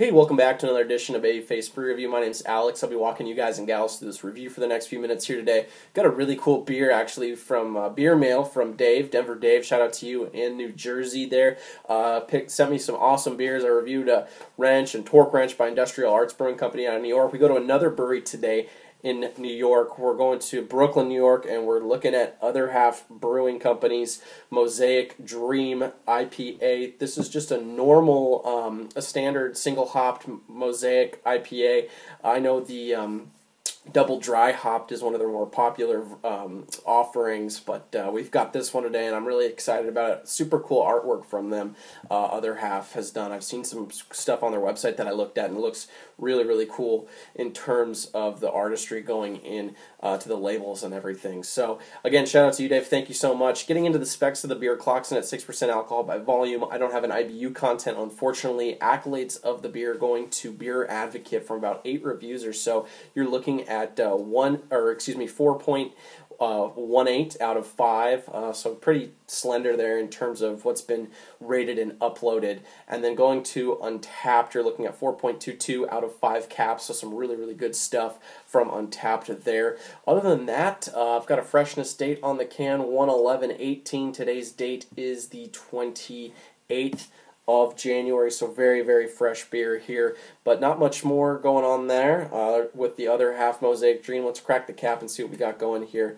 Hey, welcome back to another edition of Babyface Brew Review. My name's Alex. I'll be walking you guys and gals through this review for the next few minutes here today. Got a really cool beer, actually, from Beer Mail from Dave, Denver Dave. Shout out to you in New Jersey there. Sent me some awesome beers. I reviewed Wrench and Torque Wrench by Industrial Arts Brewing Company out of New York. We go to another brewery today in New York. We're going to Brooklyn, New York, and we're looking at Other Half Brewing Company's Mosaic Dream IPA. This is just a normal, a standard single-hopped Mosaic IPA. I know the double dry hopped is one of their more popular offerings, but we've got this one today, and I'm really excited about it. Super cool artwork from them. Other Half has done. I've seen some stuff on their website that I looked at, and it looks really, really cool in terms of the artistry going in to the labels and everything. So, again, shout out to you, Dave. Thank you so much. Getting into the specs of the beer, clocks in at 6% alcohol by volume. I don't have an IBU content, unfortunately. Accolades of the beer going to Beer Advocate from about 8 reviews or so. You're looking at 4.18 out of 5, so pretty slender there in terms of what's been rated and uploaded. And then going to Untapped, you're looking at 4.22 out of 5 caps, so some really, really good stuff from Untapped there. Other than that, I've got a freshness date on the can, 1/11/18. Today's date is the 28th of January, so very, very fresh beer here, but not much more going on there with the Other Half Mosaic Dream. Let's crack the cap and see what we got going here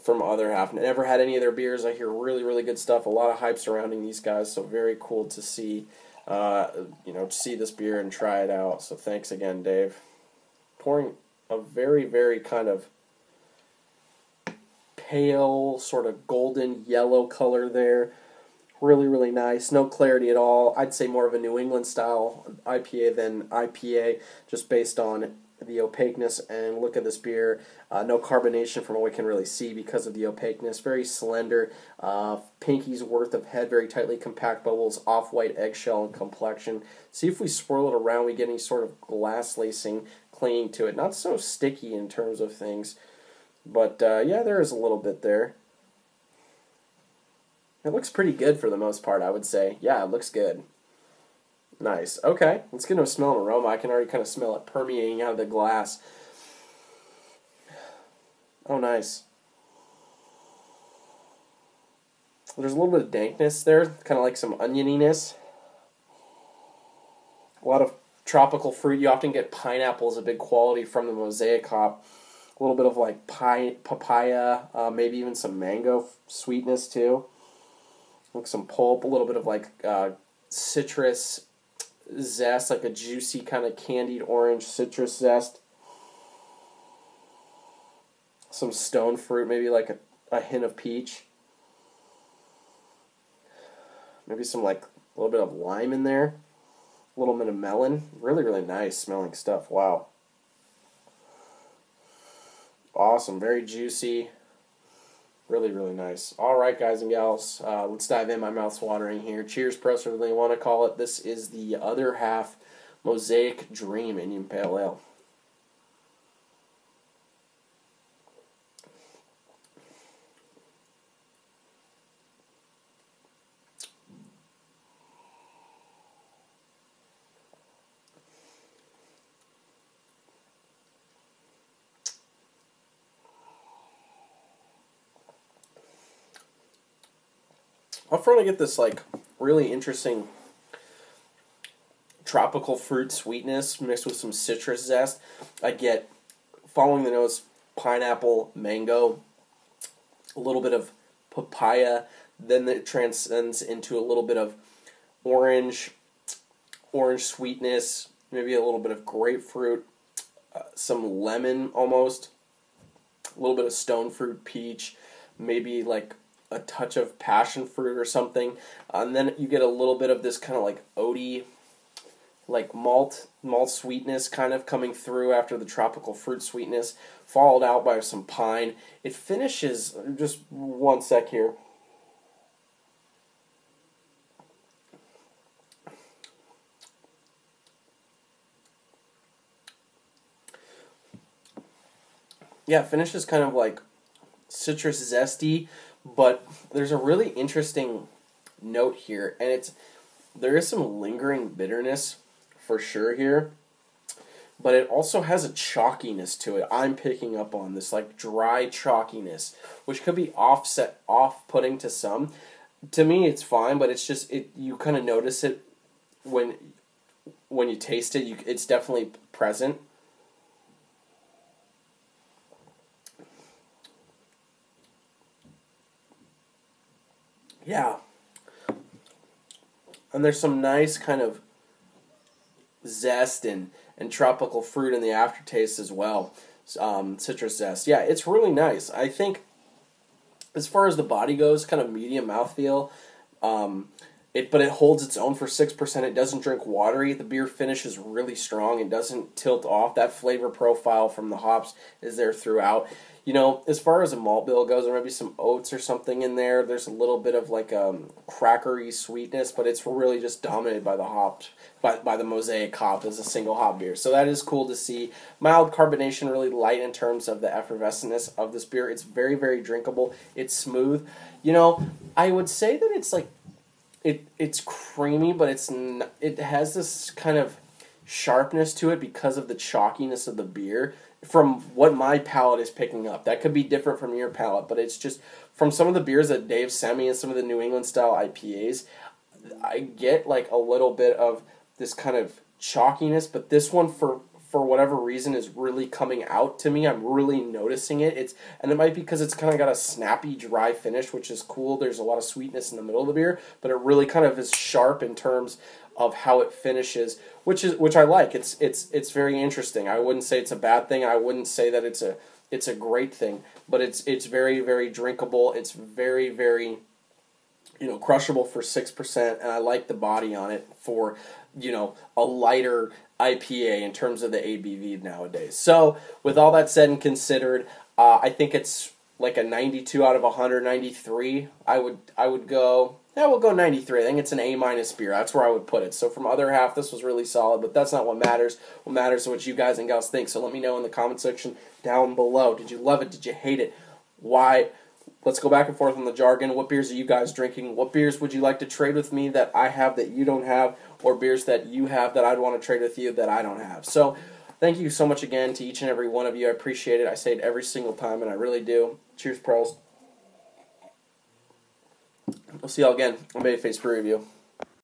from Other Half. Never had any of their beers. I hear really, really good stuff. A lot of hype surrounding these guys, so very cool to see, see this beer and try it out. So thanks again, Dave. Pouring a very, very kind of pale, sort of golden yellow color there. Really, really nice. No clarity at all. I'd say more of a New England style IPA than IPA, just based on the opaqueness. And look at this beer. No carbonation from what we can really see because of the opaqueness. Very slender. Pinky's worth of head. Very tightly compact bubbles. Off-white eggshell and complexion. See if we swirl it around, we get any sort of glass lacing clinging to it. Not so sticky in terms of things. But, yeah, there is a little bit there. It looks pretty good for the most part, I would say. Yeah, it looks good. Nice. Okay, let's get into a smell and aroma. I can already kind of smell it permeating out of the glass. Oh, nice. There's a little bit of dankness there, kind of like some onioniness. A lot of tropical fruit. You often get pineapple as a big quality from the Mosaic hop. A little bit of like papaya, maybe even some mango sweetness too. Like some pulp, a little bit of like citrus zest, like a juicy kind of candied orange citrus zest. Some stone fruit, maybe like a hint of peach. Maybe some like a little bit of lime in there. A little bit of melon. Really, really nice smelling stuff. Wow. Awesome. Very juicy. Really, really nice. All right, guys and gals, let's dive in. My mouth's watering here. Cheers, press, whatever you want to call it. This is the Other Half Mosaic Dream Indian Pale Ale. Up front I get this like really interesting tropical fruit sweetness mixed with some citrus zest. I get, following the nose, pineapple, mango, a little bit of papaya, then it transcends into a little bit of orange sweetness, maybe a little bit of grapefruit, some lemon almost, a little bit of stone fruit, peach, maybe like a touch of passion fruit or something, and then you get a little bit of this kind of like oaty, like malt sweetness kind of coming through after the tropical fruit sweetness, followed out by some pine. It finishes, just one sec here. Yeah, it finishes kind of like citrus zesty, but there's a really interesting note here, and there is some lingering bitterness for sure here, but it also has a chalkiness to it. I'm picking up on this, like, dry chalkiness, which could be off-putting to some. To me, it's fine, but it's just, you kind of notice it when you taste it. It's definitely present. Yeah. And there's some nice kind of zest and tropical fruit in the aftertaste as well. Citrus zest. Yeah, it's really nice. I think as far as the body goes, kind of medium mouthfeel. But it holds its own for 6%. It doesn't drink watery. The beer finish is really strong. It doesn't tilt off. That flavor profile from the hops is there throughout. You know, as far as a malt bill goes, there might be some oats or something in there. There's a little bit of like crackery sweetness, but it's really just dominated by the hops, by the Mosaic hop as a single hop beer. So that is cool to see. Mild carbonation, really light in terms of the effervescentness of this beer. It's very, very drinkable. It's smooth. You know, I would say that it's like, it's creamy, but it has this kind of sharpness to it because of the chalkiness of the beer from what my palate is picking up. That could be different from your palate, but it's just from some of the beers that Dave sent me and some of the New England style IPAs, I get like a little bit of this kind of chalkiness, but this one for whatever reason is really coming out to me. I'm really noticing it. And it might be because it's kind of got a snappy, dry finish, which is cool. There's a lot of sweetness in the middle of the beer, but it really kind of is sharp in terms of how it finishes, which I like. It's very interesting. I wouldn't say it's a bad thing. I wouldn't say that it's a great thing, but it's very, very drinkable. It's very, very, you know, crushable for 6%, and I like the body on it for, you know, a lighter IPA in terms of the ABV nowadays. So, with all that said and considered, I think it's like a 92 out of 100, 93. I would go, yeah, we'll go 93. I think it's an A- beer. That's where I would put it. So from other half, this was really solid, but that's not what matters. What matters is what you guys and gals think. So let me know in the comment section down below. Did you love it? Did you hate it? Why? Let's go back and forth on the jargon. What beers are you guys drinking? What beers would you like to trade with me that I have that you don't have, or beers that you have that I'd want to trade with you that I don't have? So thank you so much again to each and every one of you. I appreciate it. I say it every single time, and I really do. Cheers, pros. We'll see y'all again on Babyface Brew Review.